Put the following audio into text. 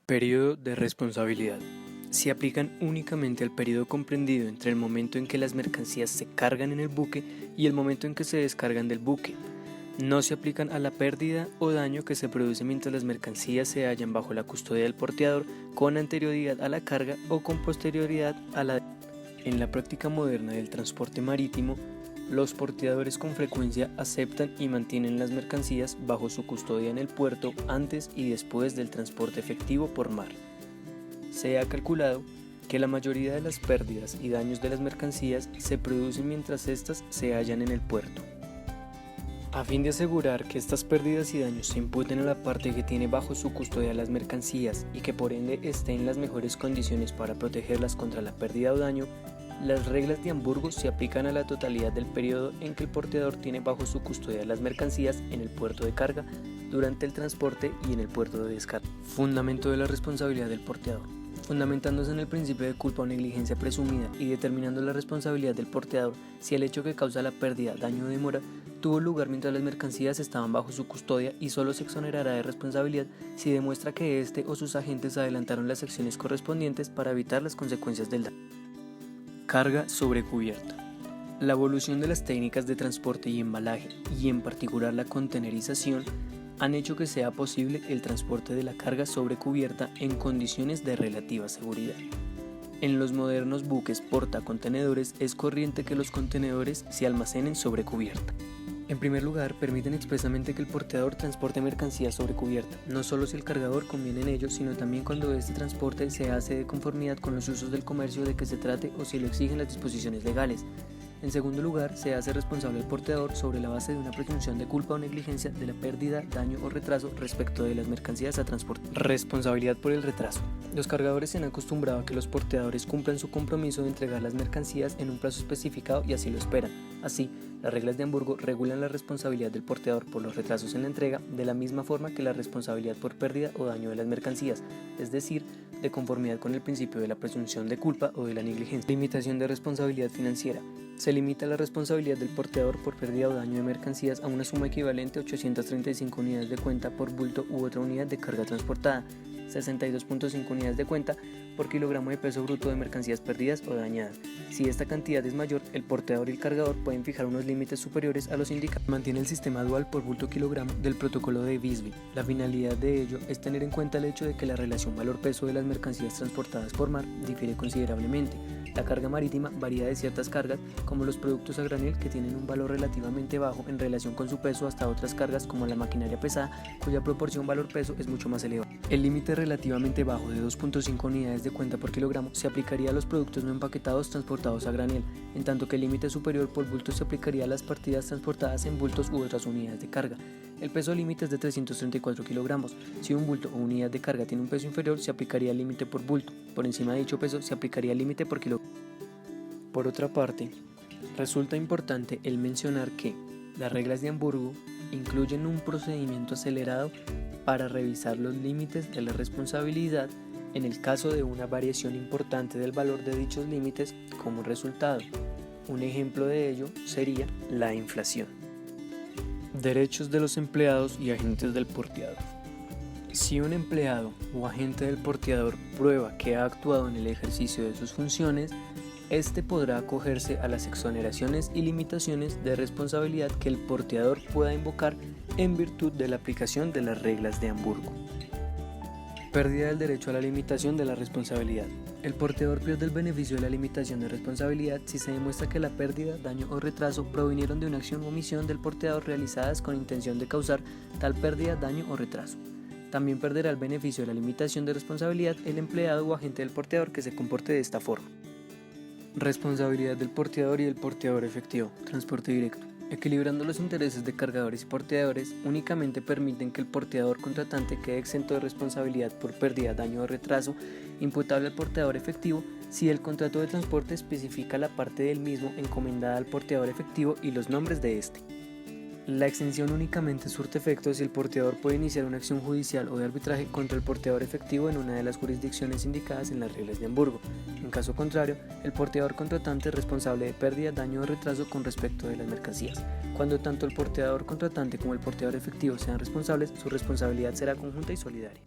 Periodo de responsabilidad. Se aplican únicamente al periodo comprendido entre el momento en que las mercancías se cargan en el buque y el momento en que se descargan del buque. No se aplican a la pérdida o daño que se produce mientras las mercancías se hallan bajo la custodia del porteador con anterioridad a la carga o con posterioridad a la. En la práctica moderna del transporte marítimo, los porteadores con frecuencia aceptan y mantienen las mercancías bajo su custodia en el puerto antes y después del transporte efectivo por mar. Se ha calculado que la mayoría de las pérdidas y daños de las mercancías se producen mientras éstas se hallan en el puerto. A fin de asegurar que estas pérdidas y daños se imputen a la parte que tiene bajo su custodia las mercancías y que por ende esté en las mejores condiciones para protegerlas contra la pérdida o daño, las reglas de Hamburgo se aplican a la totalidad del periodo en que el porteador tiene bajo su custodia las mercancías en el puerto de carga, durante el transporte y en el puerto de descarga. Fundamento de la responsabilidad del porteador. Fundamentándose en el principio de culpa o negligencia presumida y determinando la responsabilidad del porteador si el hecho que causa la pérdida, daño o demora tuvo lugar mientras las mercancías estaban bajo su custodia, y solo se exonerará de responsabilidad si demuestra que éste o sus agentes adelantaron las acciones correspondientes para evitar las consecuencias del daño. Carga sobre cubierta. La evolución de las técnicas de transporte y embalaje, y en particular la contenerización, han hecho que sea posible el transporte de la carga sobre cubierta en condiciones de relativa seguridad. En los modernos buques portacontenedores es corriente que los contenedores se almacenen sobre cubierta. En primer lugar, permiten expresamente que el porteador transporte mercancías sobre cubierta, no solo si el cargador conviene en ello, sino también cuando este transporte se hace de conformidad con los usos del comercio de que se trate o si lo exigen las disposiciones legales. En segundo lugar, se hace responsable el porteador sobre la base de una presunción de culpa o negligencia de la pérdida, daño o retraso respecto de las mercancías a transportar. Responsabilidad por el retraso. Los cargadores se han acostumbrado a que los porteadores cumplan su compromiso de entregar las mercancías en un plazo especificado y así lo esperan. Así, las reglas de Hamburgo regulan la responsabilidad del porteador por los retrasos en la entrega de la misma forma que la responsabilidad por pérdida o daño de las mercancías, es decir, de conformidad con el principio de la presunción de culpa o de la negligencia. Limitación de responsabilidad financiera. Se limita la responsabilidad del porteador por pérdida o daño de mercancías a una suma equivalente a 835 unidades de cuenta por bulto u otra unidad de carga transportada, 62.5 unidades de cuenta por kilogramo de peso bruto de mercancías perdidas o dañadas. Si esta cantidad es mayor, el porteador y el cargador pueden fijar unos límites superiores a los indicados. Mantiene el sistema dual por bulto kilogramo del protocolo de Visby. La finalidad de ello es tener en cuenta el hecho de que la relación valor-peso de las mercancías transportadas por mar difiere considerablemente. La carga marítima varía de ciertas cargas, como los productos a granel, que tienen un valor relativamente bajo en relación con su peso, hasta otras cargas como la maquinaria pesada, cuya proporción valor-peso es mucho más elevada. El límite relativamente bajo de 2.5 unidades de cuenta por kilogramo se aplicaría a los productos no empaquetados transportados a granel, en tanto que el límite superior por bulto se aplicaría a las partidas transportadas en bultos u otras unidades de carga. El peso límite es de 334 kilogramos. Si un bulto o unidad de carga tiene un peso inferior, se aplicaría el límite por bulto. Por encima de dicho peso, se aplicaría el límite por kilogramo. Por otra parte, resulta importante el mencionar que las reglas de Hamburgo incluyen un procedimiento acelerado para revisar los límites de la responsabilidad en el caso de una variación importante del valor de dichos límites como resultado. Un ejemplo de ello sería la inflación. Derechos de los empleados y agentes del porteador. Si un empleado o agente del porteador prueba que ha actuado en el ejercicio de sus funciones, este podrá acogerse a las exoneraciones y limitaciones de responsabilidad que el porteador pueda invocar en virtud de la aplicación de las reglas de Hamburgo. Pérdida del derecho a la limitación de la responsabilidad. El porteador pierde el beneficio de la limitación de responsabilidad si se demuestra que la pérdida, daño o retraso provinieron de una acción o omisión del porteador realizadas con intención de causar tal pérdida, daño o retraso. También perderá el beneficio de la limitación de responsabilidad el empleado o agente del porteador que se comporte de esta forma. Responsabilidad del porteador y del porteador efectivo. Transporte directo. Equilibrando los intereses de cargadores y porteadores, únicamente permiten que el porteador contratante quede exento de responsabilidad por pérdida, daño o retraso imputable al porteador efectivo si el contrato de transporte especifica la parte del mismo encomendada al porteador efectivo y los nombres de éste. La exención únicamente surte efecto si el porteador puede iniciar una acción judicial o de arbitraje contra el porteador efectivo en una de las jurisdicciones indicadas en las reglas de Hamburgo. En caso contrario, el porteador contratante es responsable de pérdida, daño o retraso con respecto de las mercancías. Cuando tanto el porteador contratante como el porteador efectivo sean responsables, su responsabilidad será conjunta y solidaria.